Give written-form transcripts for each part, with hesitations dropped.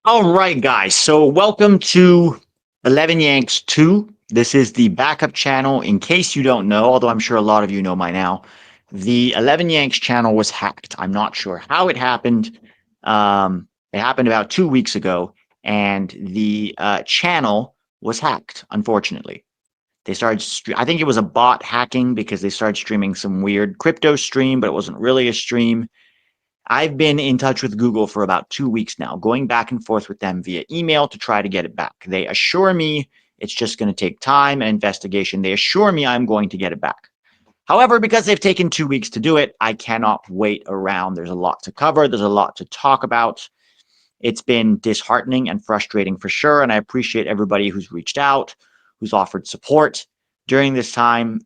All right, guys. So welcome to 11 Yanks 2. This is the backup channel. In case you don't know, although I'm sure a lot of you know by now, the 11 Yanks channel was hacked. I'm not sure how it happened. It happened about 2 weeks ago, and the channel was hacked, unfortunately. They started, I think it was a bot hacking because they started streaming some weird crypto stream, but it wasn't really a stream. I've been in touch with Google for about 2 weeks now, going back and forth with them via email to try to get it back. They assure me it's just going to take time and investigation. They assure me I'm going to get it back. However, because they've taken 2 weeks to do it, I cannot wait around. There's a lot to cover, there's a lot to talk about. It's been disheartening and frustrating for sure. And I appreciate everybody who's reached out, who's offered support during this time.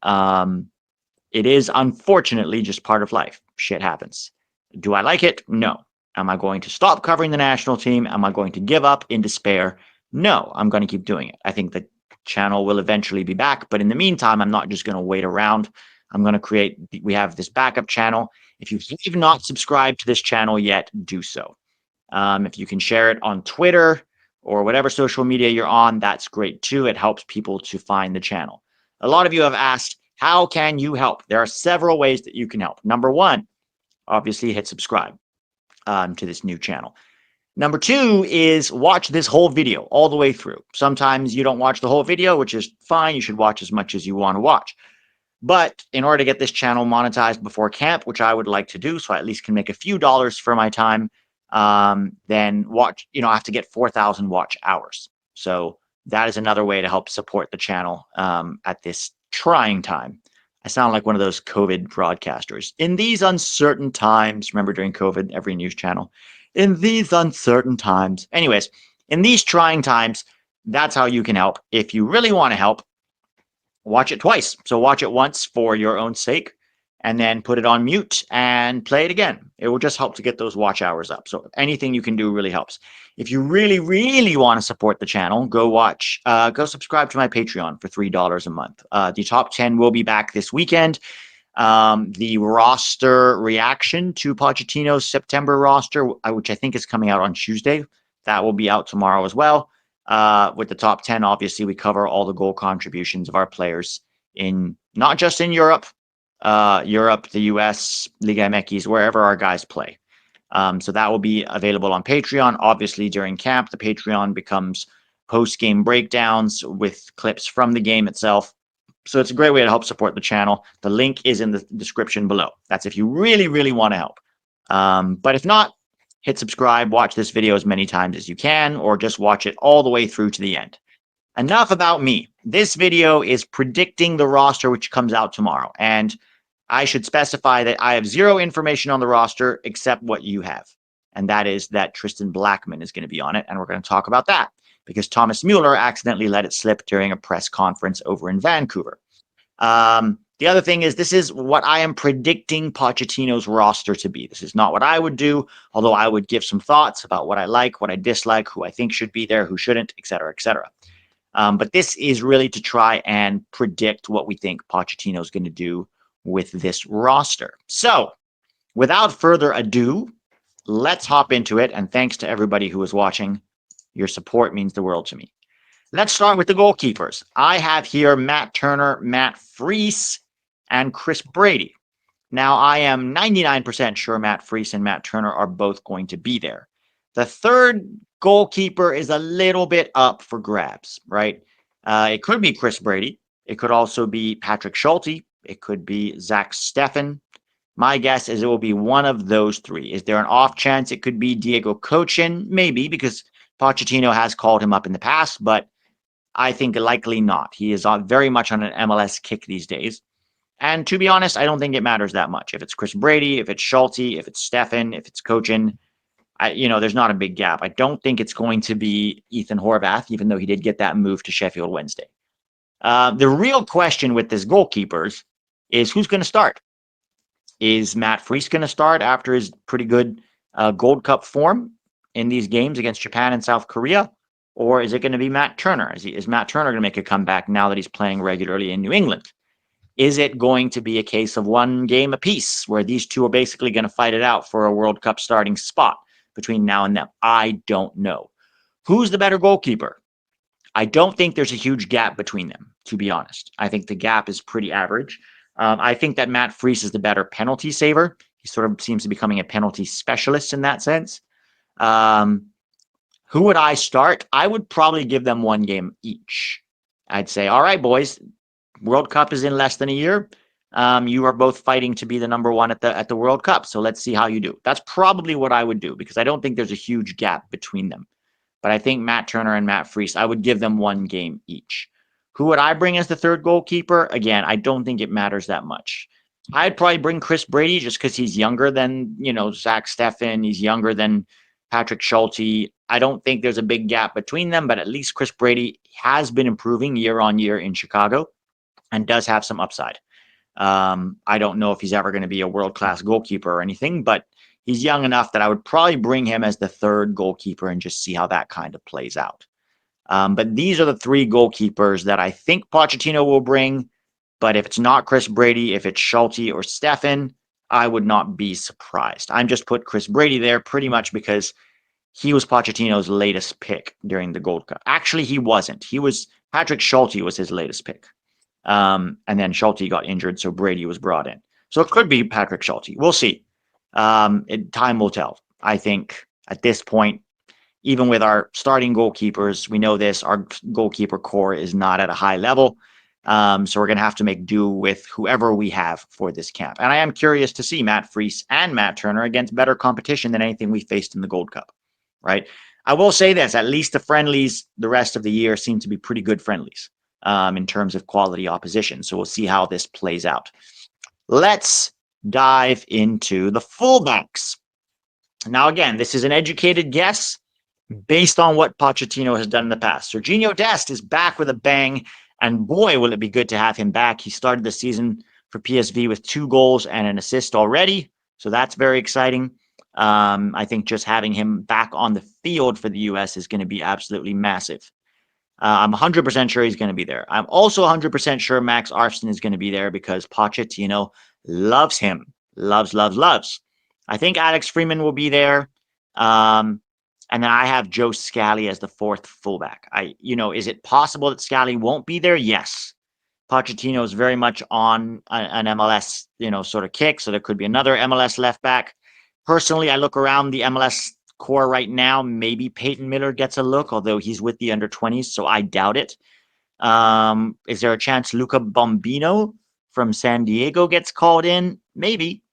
It is unfortunately just part of life. Shit happens. Do I like it? No. Am I going to stop covering the national team? Am I going to give up in despair? No, I'm going to keep doing it. I think the channel will eventually be back, but in the meantime, I'm not just going to wait around. I'm going to we have this backup channel. If you've not subscribed to this channel yet, do so. If you can share it on Twitter or whatever social media you're on, that's great too. It helps people to find the channel. A lot of you have asked, how can you help? There are several ways that you can help. Number one, obviously hit subscribe to this new channel. Number two is watch this whole video all the way through. Sometimes you don't watch the whole video, which is fine. You should watch as much as you want to watch. But in order to get this channel monetized before camp, which I would like to do, so I at least can make a few dollars for my time, then watch, I have to get 4,000 watch hours. So that is another way to help support the channel at this trying time. I sound like one of those COVID broadcasters. In these uncertain times, remember during COVID, every news channel, in these uncertain times. Anyways, in these trying times, that's how you can help. If you really want to help, watch it twice. So watch it once for your own sake, and then put it on mute and play it again. It will just help to get those watch hours up. So anything you can do really helps. If you really, really want to support the channel, go subscribe to my Patreon for $3 a month. The top 10 will be back this weekend. The roster reaction to Pochettino's September roster, which I think is coming out on Tuesday, that will be out tomorrow as well. With the top 10, obviously, we cover all the goal contributions of our players in not just in Europe, the US, Liga MX, wherever our guys play. So that will be available on Patreon. Obviously, during camp, the Patreon becomes post-game breakdowns with clips from the game itself. So it's a great way to help support the channel. The link is in the description below. That's if you really, really want to help. But if not, hit subscribe, watch this video as many times as you can, or just watch it all the way through to the end. Enough about me. This video is predicting the roster, which comes out tomorrow. And I should specify that I have zero information on the roster except what you have. And that is that Tristan Blackmon is going to be on it. And we're going to talk about that because Thomas Mueller accidentally let it slip during a press conference over in Vancouver. The other thing is this is what I am predicting Pochettino's roster to be. This is not what I would do, although I would give some thoughts about what I like, what I dislike, who I think should be there, who shouldn't, et cetera, et cetera. But this is really to try and predict what we think Pochettino is going to do with this roster. So without further ado, let's hop into it. And thanks to everybody who is watching. Your support means the world to me. Let's start with the goalkeepers. I have here Matt Turner, Matt Freese, and Chris Brady. Now, I am 99% sure Matt Freese and Matt Turner are both going to be there. The third goalkeeper is a little bit up for grabs, right? It could be Chris Brady. It could also be Patrick Schulte. It could be Zach Steffen. My guess is it will be one of those three. Is there an off chance it could be Diego Cochin? Maybe, because Pochettino has called him up in the past, but I think likely not. He is very much on an MLS kick these days. And to be honest, I don't think it matters that much. If it's Chris Brady, if it's Schulte, if it's Steffen, if it's Cochin, there's not a big gap. I don't think it's going to be Ethan Horvath, even though he did get that move to Sheffield Wednesday. The real question with this goalkeepers is who's going to start? Is Matt Freese going to start after his pretty good Gold Cup form in these games against Japan and South Korea? Or is it going to be Matt Turner? Is Matt Turner going to make a comeback now that he's playing regularly in New England? Is it going to be a case of one game apiece where these two are basically going to fight it out for a World Cup starting spot between now and then? I don't know. Who's the better goalkeeper? I don't think there's a huge gap between them, to be honest. I think the gap is pretty average. I think that Matt Freese is the better penalty saver. He sort of seems to be becoming a penalty specialist in that sense. Um, who would I start? I would probably give them one game each. I'd say, all right, boys, World Cup is in less than a year. You are both fighting to be the number one at the World Cup. So let's see how you do. That's probably what I would do because I don't think there's a huge gap between them. But I think Matt Turner and Matt Freese, I would give them one game each. Who would I bring as the third goalkeeper? Again, I don't think it matters that much. I'd probably bring Chris Brady just because he's younger than, Zach Steffen. He's younger than Patrick Schulte. I don't think there's a big gap between them, but at least Chris Brady has been improving year on year in Chicago and does have some upside. I don't know if he's ever going to be a world-class goalkeeper or anything, but he's young enough that I would probably bring him as the third goalkeeper and just see how that kind of plays out. But these are the three goalkeepers that I think Pochettino will bring. But if it's not Chris Brady, if it's Schulte or Steffen, I would not be surprised. I'm just put Chris Brady there pretty much because he was Pochettino's latest pick during the Gold Cup. Actually, he wasn't. Patrick Schulte was his latest pick. And then Schulte got injured, so Brady was brought in. So it could be Patrick Schulte. We'll see. Time will tell. I think at this point, even with our starting goalkeepers, we know this, our goalkeeper core is not at a high level. So we're going to have to make do with whoever we have for this camp. And I am curious to see Matt Freese and Matt Turner against better competition than anything we faced in the Gold Cup, right? I will say this, at least the friendlies the rest of the year seem to be pretty good friendlies in terms of quality opposition. So we'll see how this plays out. Let's dive into the fullbacks. Now, again, this is an educated guess based on what Pochettino has done in the past. Serginho Dest is back with a bang, and boy, will it be good to have him back. He started the season for PSV with 2 goals and an assist already, so that's very exciting. I think just having him back on the field for the U.S. is going to be absolutely massive. I'm 100% sure he's going to be there. I'm also 100% sure Max Arfsten is going to be there because Pochettino loves him. Loves. I think Alex Freeman will be there. And then I have Joe Scally as the 4th fullback. Is it possible that Scally won't be there? Yes. Pochettino is very much on an MLS, sort of kick. So there could be another MLS left back. Personally, I look around the MLS core right now. Maybe Peyton Miller gets a look, although he's with the under-20s, so I doubt it. Is there a chance Luca Bombino from San Diego gets called in? Maybe.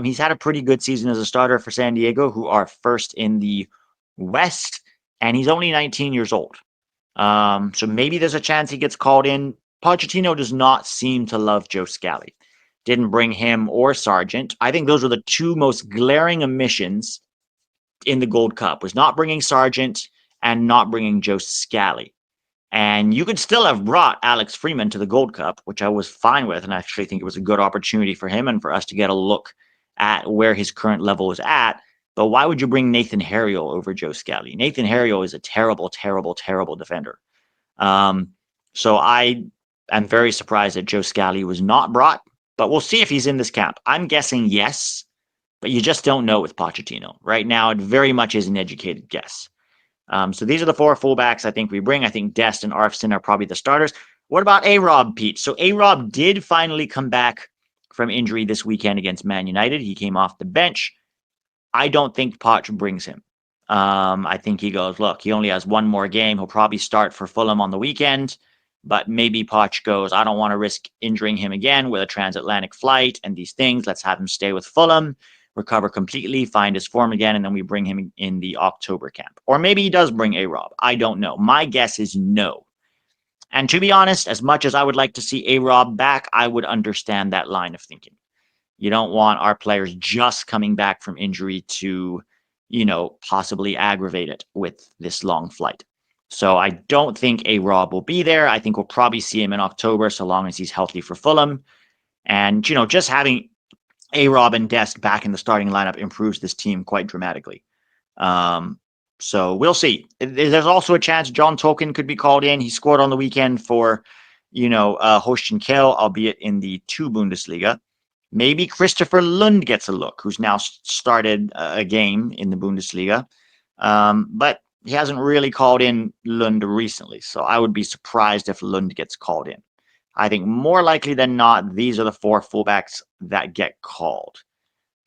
He's had a pretty good season as a starter for San Diego, who are first in the West, and he's only 19 years old. So maybe there's a chance he gets called in. Pochettino does not seem to love Joe Scally. Didn't bring him or Sargent. I think those were the 2 most glaring omissions in the Gold Cup, was not bringing Sargent and not bringing Joe Scally. And you could still have brought Alex Freeman to the Gold Cup, which I was fine with, and I actually think it was a good opportunity for him and for us to get a look at where his current level is at. But why would you bring Nathan Harriel over Joe Scally? Nathan Harriel is a terrible, terrible, terrible defender. So I am very surprised that Joe Scally was not brought, but we'll see if he's in this camp. I'm guessing yes, but you just don't know with Pochettino. Right now, it very much is an educated guess. So these are the 4 fullbacks I think we bring. I think Dest and Arfsten are probably the starters. What about A-Rob, Pete? So A-Rob did finally come back from injury this weekend against Man United. He came off the bench. I don't think Poch brings him. I think he goes, look, he only has 1 more game. He'll probably start for Fulham on the weekend. But maybe Poch goes, I don't want to risk injuring him again with a transatlantic flight and these things. Let's have him stay with Fulham, recover completely, find his form again, and then we bring him in the October camp. Or maybe he does bring A-Rob. I don't know. My guess is no. And to be honest, as much as I would like to see A-Rob back, I would understand that line of thinking. You don't want our players just coming back from injury to, possibly aggravate it with this long flight. So I don't think A-Rob will be there. I think we'll probably see him in October so long as he's healthy for Fulham. And, just having A-Rob and Dest back in the starting lineup improves this team quite dramatically. So we'll see. There's also a chance John Tolkien could be called in. He scored on the weekend for, Holstein Kiel, albeit in the 2 Bundesliga. Maybe Christopher Lund gets a look, who's now started a game in the Bundesliga. But he hasn't really called in Lund recently, so I would be surprised if Lund gets called in. I think more likely than not, these are the 4 fullbacks that get called.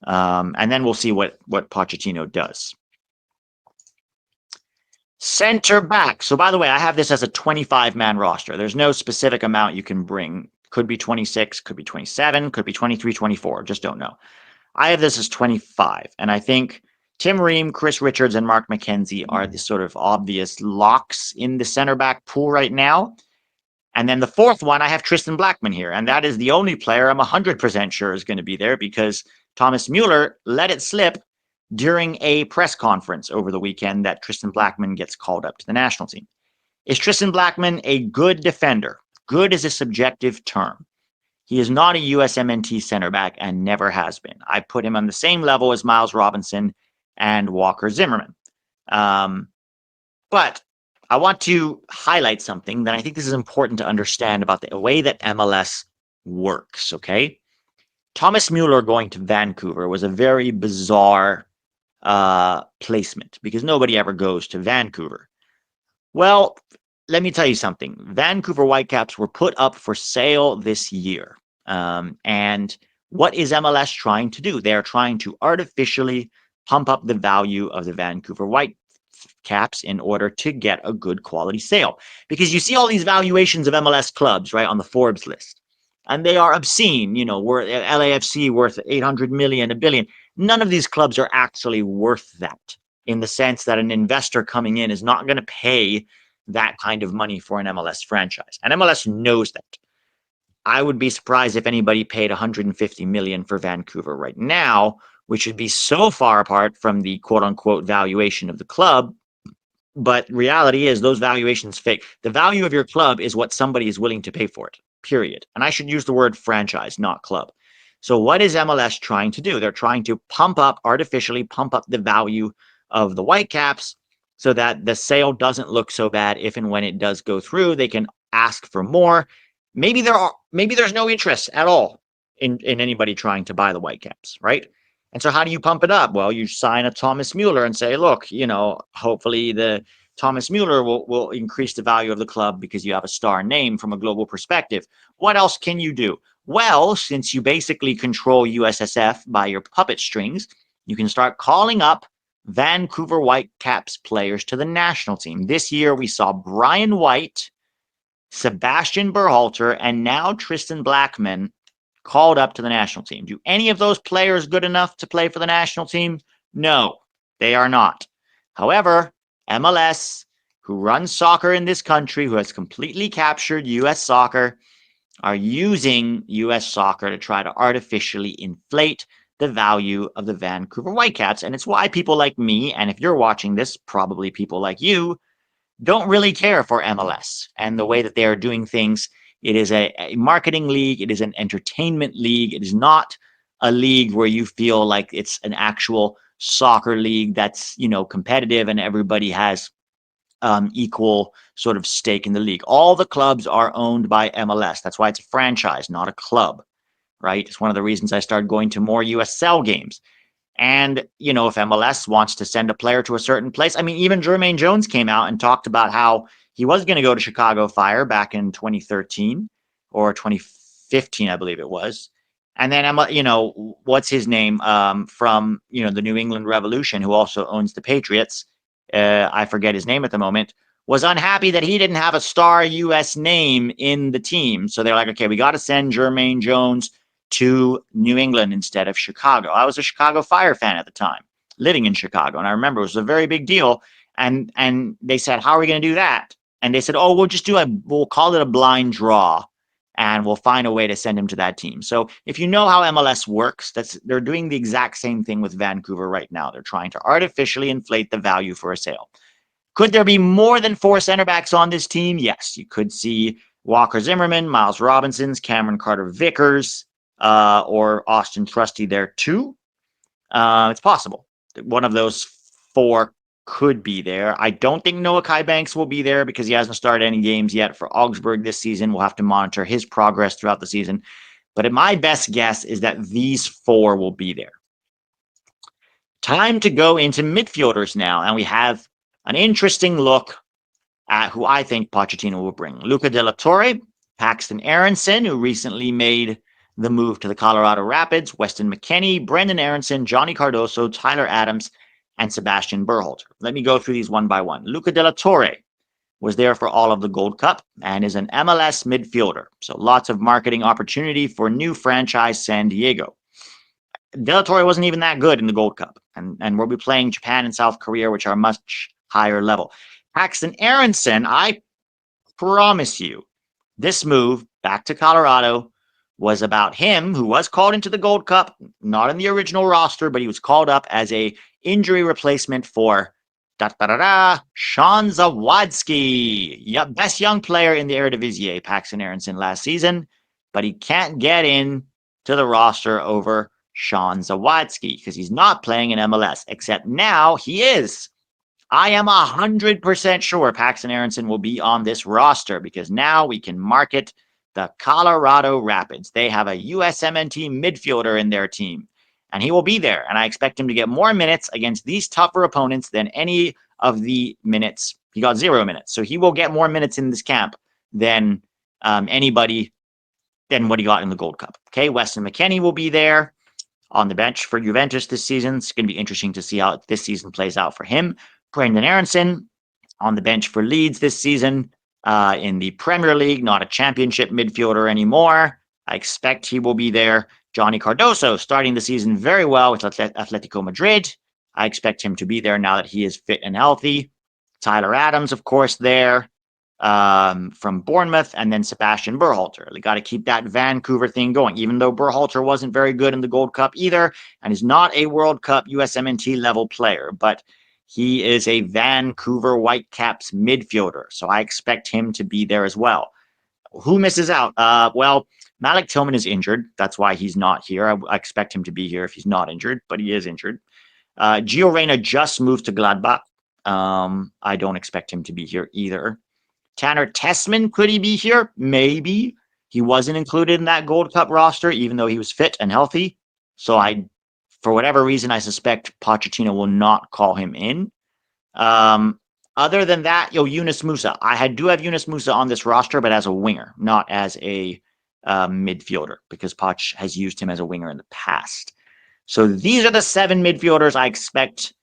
And then we'll see what Pochettino does. Center back. So, by the way, I have this as a 25-man roster. There's no specific amount you can bring. Could be 26, could be 27, could be 23, 24. Just don't know. I have this as 25. And I think Tim Ream, Chris Richards, and Mark McKenzie are the sort of obvious locks in the center back pool right now. And then the fourth one, I have Tristan Blackmon here. And that is the only player I'm 100% sure is going to be there because Thomas Mueller let it slip during a press conference over the weekend that Tristan Blackmon gets called up to the national team. Is Tristan Blackmon a good defender? Good is a subjective term. He is not a USMNT center back and never has been. I put him on the same level as Miles Robinson and Walker Zimmerman. But I want to highlight something that I think this is important to understand about the way that MLS works, okay? Thomas Mueller going to Vancouver was a very bizarre placement because nobody ever goes to Vancouver. Well, let me tell you something. Vancouver Whitecaps were put up for sale this year. And what is MLS trying to do? They're trying to artificially pump up the value of the Vancouver Whitecaps in order to get a good quality sale. Because you see all these valuations of MLS clubs, right, on the Forbes list. And they are obscene, you know, LAFC worth 800 million, $1 billion. None of these clubs are actually worth that in the sense that an investor coming in is not going to pay that kind of money for an MLS franchise. And MLS knows that. I would be surprised if anybody paid 150 million for Vancouver right now, which would be so far apart from the quote unquote valuation of the club. But reality is those valuations fake. The value of your club is what somebody is willing to pay for it, period. And I should use the word franchise, not club. So what is MLS trying to do? They're trying to artificially pump up the value of the Whitecaps so that the sale doesn't look so bad. If and when it does go through, they can ask for more. Maybe there's no interest at all in anybody trying to buy the Whitecaps, right? And so how do you pump it up? Well, you sign a Thomas Mueller and say, look, you know, hopefully the Thomas Mueller will increase the value of the club because you have a star name from a global perspective. What else can you do? Well, since you basically control USSF by your puppet strings, you can start calling up Vancouver Whitecaps players to the national team. This year we saw Brian White, Sebastian Berhalter, and now Tristan Blackmon called up to the national team. Do any of those players good enough to play for the national team? No, they are not. However, MLS, who runs soccer in this country, who has completely captured U.S. soccer, are using U.S. soccer to try to artificially inflate the value of the Vancouver Whitecaps. And it's why people like me, and if you're watching this, probably people like you, don't really care for MLS and the way that they are doing things. It is a marketing league. It is an entertainment league. It is not a league where you feel like it's an actual soccer league that's, you know, competitive and everybody has equal sort of stake in the league. All the clubs are owned by MLS. That's why it's a franchise, not a club, right? It's one of the reasons I started going to more USL games. And, you know, if MLS wants to send a player to a certain place, I mean, even Jermaine Jones came out and talked about how he was going to go to Chicago Fire back in 2013 or 2015, I believe it was. And then, you know, what's his name from, you know, the New England Revolution, who also owns the Patriots, I forget his name at the moment, was unhappy that he didn't have a star U.S. name in the team. So they're like, okay, we got to send Jermaine Jones to New England instead of Chicago. I was a Chicago Fire fan at the time, living in Chicago. And I remember it was a very big deal. And they said, how are we going to do that? And they said, oh, we'll call it a blind draw and we'll find a way to send him to that team. So if you know how MLS works, they're doing the exact same thing with Vancouver right now. They're trying to artificially inflate the value for a sale. Could there be more than 4 center backs on this team? Yes, you could see Walker Zimmerman, Miles Robinsons, Cameron Carter-Vickers, or Austin Trusty there too. It's possible. One of those 4 could be there. I don't think Noah Kai Banks will be there because he hasn't started any games yet for Augsburg this season. We'll have to monitor his progress throughout the season. But my best guess is that these 4 will be there. Time to go into midfielders now. And we have an interesting look at who I think Pochettino will bring. Luca De La Torre, Paxton Aronson, who recently made the move to the Colorado Rapids, Weston McKennie, Brendan Aronson, Johnny Cardoso, Tyler Adams, and Sebastian Berhalter. Let me go through these one by one. Luca De La Torre was there for all of the Gold Cup and is an MLS midfielder. So lots of marketing opportunity for new franchise San Diego. De La Torre wasn't even that good in the Gold Cup, and we'll be playing Japan and South Korea, which are much higher level. Paxton Aronson, I promise you, this move back to Colorado was about him, who was called into the Gold Cup, not in the original roster, but he was called up as a injury replacement for Sean Zawadzki, best young player in the Eredivisie, Paxton Aronson last season, but he can't get in to the roster over Sean Zawadzki because he's not playing in MLS, except now he is. I am 100% sure Paxton Aronson will be on this roster because now we can market the Colorado Rapids. They have a USMNT midfielder in their team, and he will be there. And I expect him to get more minutes against these tougher opponents than any of the minutes. He got 0 minutes. So he will get more minutes in this camp than anybody than what he got in the Gold Cup. Okay, Weston McKennie will be there on the bench for Juventus this season. It's going to be interesting to see how this season plays out for him. Brendan Aronson on the bench for Leeds this season in the Premier League, not a championship midfielder anymore. I expect he will be there. Johnny Cardoso starting the season very well with Atletico Madrid. I expect him to be there now that he is fit and healthy. Tyler Adams, of course, there from Bournemouth, and then Sebastian Berhalter. They got to keep that Vancouver thing going, even though Berhalter wasn't very good in the Gold Cup either and is not a World Cup USMNT level player, but he is a Vancouver Whitecaps midfielder, so I expect him to be there as well. Who misses out? Well, Malik Tillman is injured. That's why he's not here. I expect him to be here if he's not injured, but he is injured. Gio Reyna just moved to Gladbach. I don't expect him to be here either. Tanner Tessman, could he be here? Maybe. He wasn't included in that Gold Cup roster, even though he was fit and healthy. So for whatever reason, I suspect Pochettino will not call him in. Other than that, Yunus Musa. I do have Yunus Musa on this roster, but as a winger, not as a midfielder, because Poch has used him as a winger in the past. So these are the 7 midfielders I expect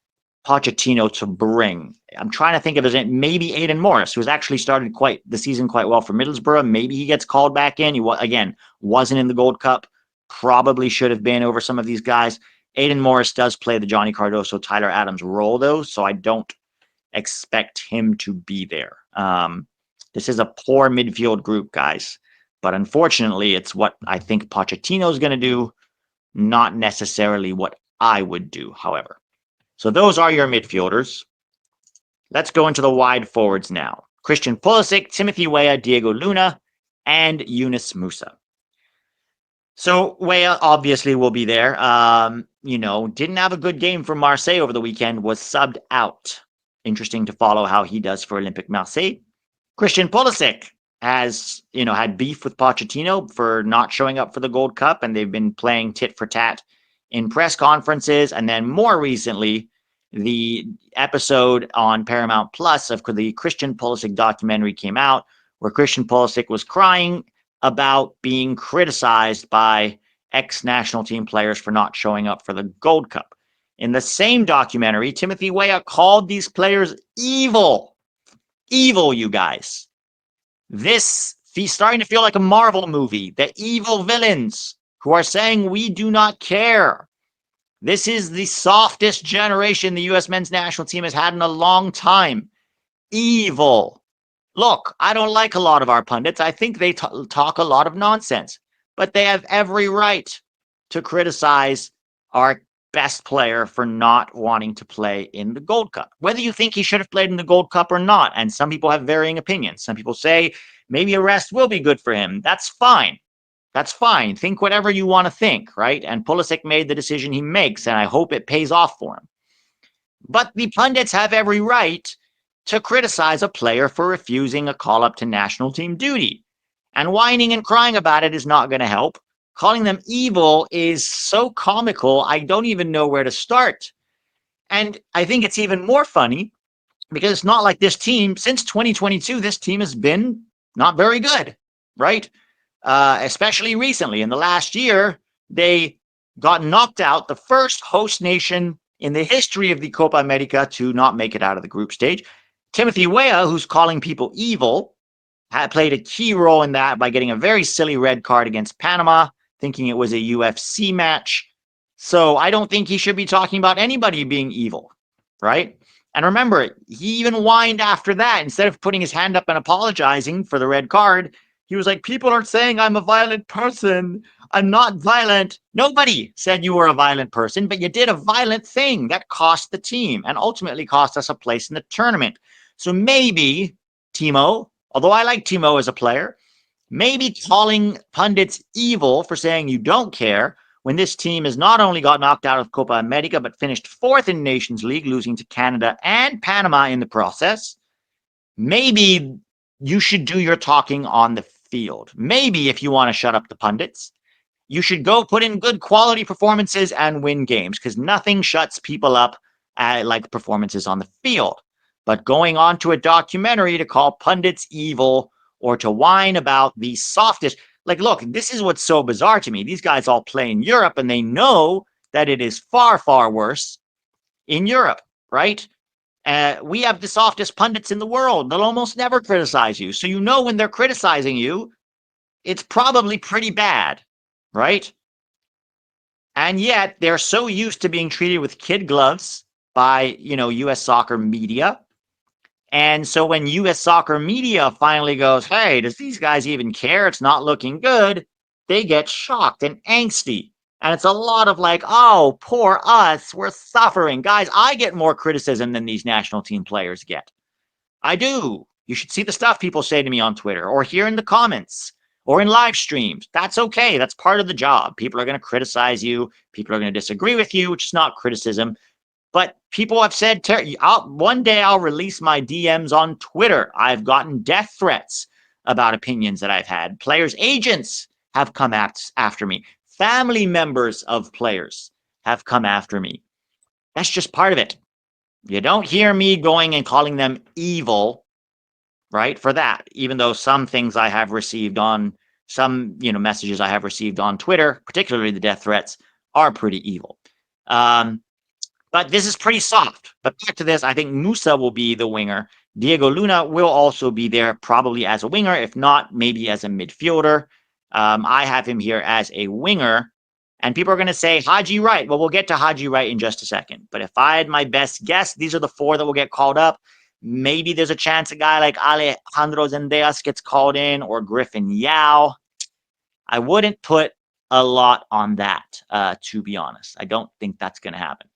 Pochettino to bring. I'm trying to think if there's maybe Aiden Morris, who's actually started the season quite well for Middlesbrough. Maybe he gets called back in. He wasn't in the Gold Cup. Probably should have been over some of these guys. Aiden Morris does play the Johnny Cardoso, Tyler Adams role, though, so I don't expect him to be there. This is a poor midfield group, guys, but unfortunately, it's what I think Pochettino is going to do, not necessarily what I would do, however. So those are your midfielders. Let's go into the wide forwards now. Christian Pulisic, Timothy Weah, Diego Luna, and Yunus Musa. So Weah obviously will be there. Didn't have a good game for Marseille over the weekend, was subbed out. Interesting to follow how he does for Olympique Marseille. Christian Pulisic has, had beef with Pochettino for not showing up for the Gold Cup, and they've been playing tit for tat in press conferences. And then more recently, the episode on Paramount Plus of the Christian Pulisic documentary came out, where Christian Pulisic was crying about being criticized by ex-national team players for not showing up for the Gold Cup. In the same documentary, Timothy Weah called these players evil. Evil, you guys. This is starting to feel like a Marvel movie. The evil villains who are saying we do not care. This is the softest generation the U.S. men's national team has had in a long time. Evil. Look, I don't like a lot of our pundits. I think they talk a lot of nonsense, but they have every right to criticize our best player for not wanting to play in the Gold Cup. Whether you think he should have played in the Gold Cup or not, and some people have varying opinions. Some people say maybe a rest will be good for him. That's fine. That's fine. Think whatever you want to think, right? And Pulisic made the decision he makes, and I hope it pays off for him. But the pundits have every right to criticize a player for refusing a call-up to national team duty. And whining and crying about it is not going to help. Calling them evil is so comical, I don't even know where to start. And I think it's even more funny Because it's not like this team, since 2022, this team has been not very good, right? Especially recently. In the last year, they got knocked out, the first host nation in the history of the Copa America to not make it out of the group stage. Timothy Weah, who's calling people evil, had played a key role in that by getting a very silly red card against Panama, thinking it was a UFC match. So I don't think he should be talking about anybody being evil, right? And remember, he even whined after that. Instead of putting his hand up and apologizing for the red card, he was like, people are saying I'm a violent person. I'm not violent. Nobody said you were a violent person, but you did a violent thing that cost the team and ultimately cost us a place in the tournament. So maybe, Timo, although I like Timo as a player, maybe calling pundits evil for saying you don't care when this team has not only got knocked out of Copa America, but finished fourth in Nations League, losing to Canada and Panama in the process. Maybe you should do your talking on the field. Maybe if you want to shut up the pundits, you should go put in good quality performances and win games, because nothing shuts people up like performances on the field. But going on to a documentary to call pundits evil or to whine about the softest, like, look, this is what's so bizarre to me. These guys all play in Europe and they know that it is far, far worse in Europe, right? We have the softest pundits in the world. They'll almost never criticize you. So you know when they're criticizing you, it's probably pretty bad, right? And yet they're so used to being treated with kid gloves by, US soccer media. And so when US soccer media finally goes, hey, does these guys even care? It's not looking good. They get shocked and angsty. And it's a lot of like, oh, poor us. We're suffering. Guys, I get more criticism than these national team players get. I do. You should see the stuff people say to me on Twitter or here in the comments or in live streams. That's okay. That's part of the job. People are going to criticize you. People are going to disagree with you, which is not criticism. But people have said, one day I'll release my DMs on Twitter. I've gotten death threats about opinions that I've had. Players' agents have come after me. Family members of players have come after me. That's just part of it. You don't hear me going and calling them evil, right, for that, even though some things I have received on messages I have received on Twitter, particularly the death threats, are pretty evil. But this is pretty soft. But back to this, I think Musa will be the winger. Diego Luna will also be there, probably as a winger. If not, maybe as a midfielder. I have him here as a winger. And people are going to say Haji Wright. Well, we'll get to Haji Wright in just a second. But if I had my best guess, these are the four that will get called up. Maybe there's a chance a guy like Alejandro Zendejas gets called in, or Griffin Yao. I wouldn't put a lot on that, to be honest. I don't think that's going to happen.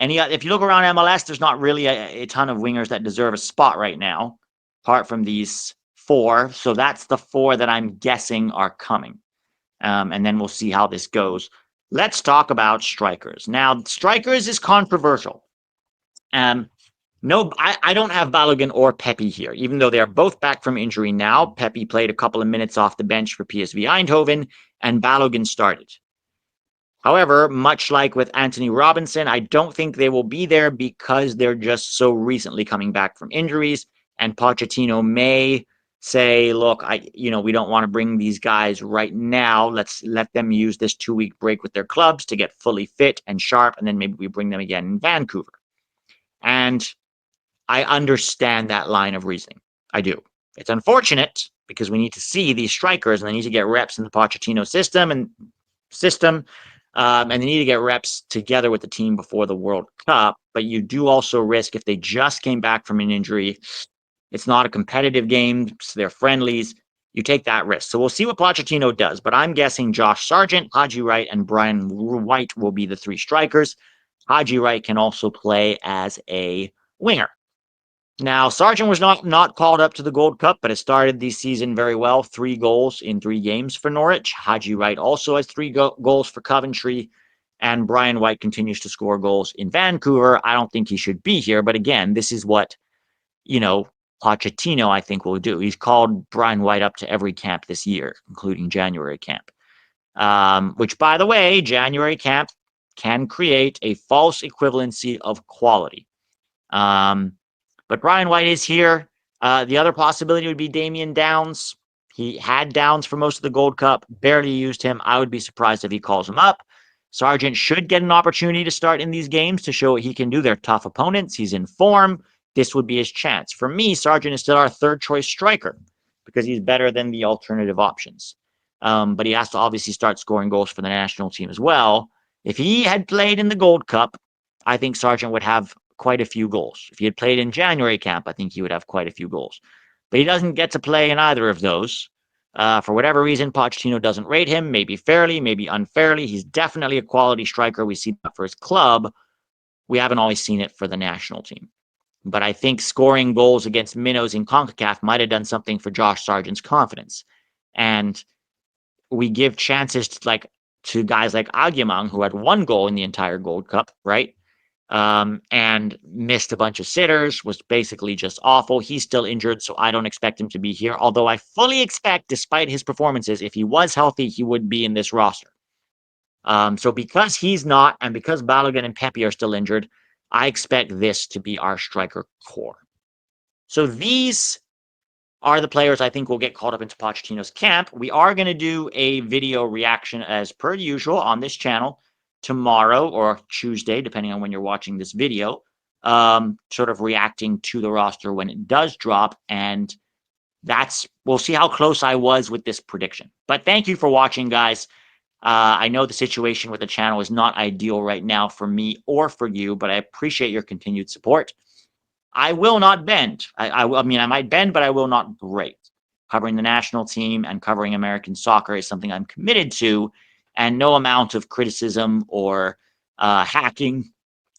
If you look around MLS, there's not really a ton of wingers that deserve a spot right now, apart from these four. So that's the four that I'm guessing are coming. And then we'll see how this goes. Let's talk about strikers. Now, strikers is controversial. No, I don't have Balogun or Pepi here, even though they are both back from injury now. Pepi played a couple of minutes off the bench for PSV Eindhoven, and Balogun started. However, much like with Antonee Robinson, I don't think they will be there because they're just so recently coming back from injuries, and Pochettino may say, look, we don't want to bring these guys right now. Let's let them use this 2-week break with their clubs to get fully fit and sharp, and then maybe we bring them again in Vancouver. And I understand that line of reasoning. I do. It's unfortunate because we need to see these strikers and they need to get reps in the Pochettino system, and they need to get reps together with the team before the World Cup. But you do also risk, if they just came back from an injury, it's not a competitive game, so they're friendlies, you take that risk. So we'll see what Pochettino does. But I'm guessing Josh Sargent, Haji Wright, and Brian White will be the three strikers. Haji Wright can also play as a winger. Now, Sargent was not called up to the Gold Cup, but has started the season very well. 3 goals in 3 games for Norwich. Haji Wright also has 3 goals for Coventry. And Brian White continues to score goals in Vancouver. I don't think he should be here. But again, this is what, Pochettino, I think, will do. He's called Brian White up to every camp this year, including January camp. Which, by the way, January camp can create a false equivalency of quality. But Brian White is here. The other possibility would be Damian Downs. He had Downs for most of the Gold Cup, barely used him. I would be surprised if he calls him up. Sargent should get an opportunity to start in these games to show what he can do. They're tough opponents. He's in form. This would be his chance. For me, Sargent is still our third choice striker because he's better than the alternative options. But he has to obviously start scoring goals for the national team as well. If he had played in the Gold Cup, I think Sargent would have quite a few goals. If he had played in January camp, I think he would have quite a few goals. But he doesn't get to play in either of those. For whatever reason, Pochettino doesn't rate him, maybe fairly, maybe unfairly. He's definitely a quality striker. We see that for his club. We haven't always seen it for the national team. But I think scoring goals against minnows in CONCACAF might have done something for Josh Sargent's confidence. And we give chances to guys like Agyemang, who had one goal in the entire Gold Cup, right? And missed a bunch of sitters, was basically just awful. He's still injured, so I don't expect him to be here. Although I fully expect, despite his performances, if he was healthy, he would be in this roster. So because he's not, and because Balogun and Pepi are still injured, I expect this to be our striker core. So these are the players I think will get called up into Pochettino's camp. We are going to do a video reaction as per usual on this channel tomorrow or Tuesday, depending on when you're watching this video, sort of reacting to the roster when it does drop. And we'll see how close I was with this prediction. But thank you for watching, guys. I know the situation with the channel is not ideal right now for me or for you, but I appreciate your continued support. I will not bend. I mean, I might bend, but I will not break. Covering the national team and covering American soccer is something I'm committed to, and no amount of criticism or hacking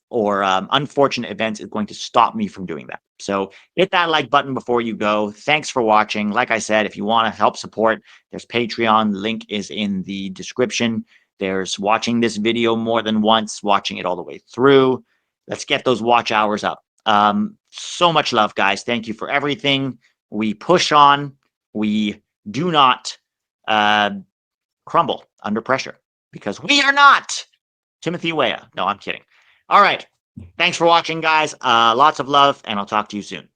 or unfortunate events is going to stop me from doing that. So hit that like button before you go. Thanks for watching. Like I said, if you want to help support, there's Patreon. The link is in the description. There's watching this video more than once, watching it all the way through. Let's get those watch hours up. So much love, guys. Thank you for everything. We push on. We do not crumble under pressure because we are not Timothy Weah. No, I'm kidding. All right. Thanks for watching, guys. Lots of love, and I'll talk to you soon.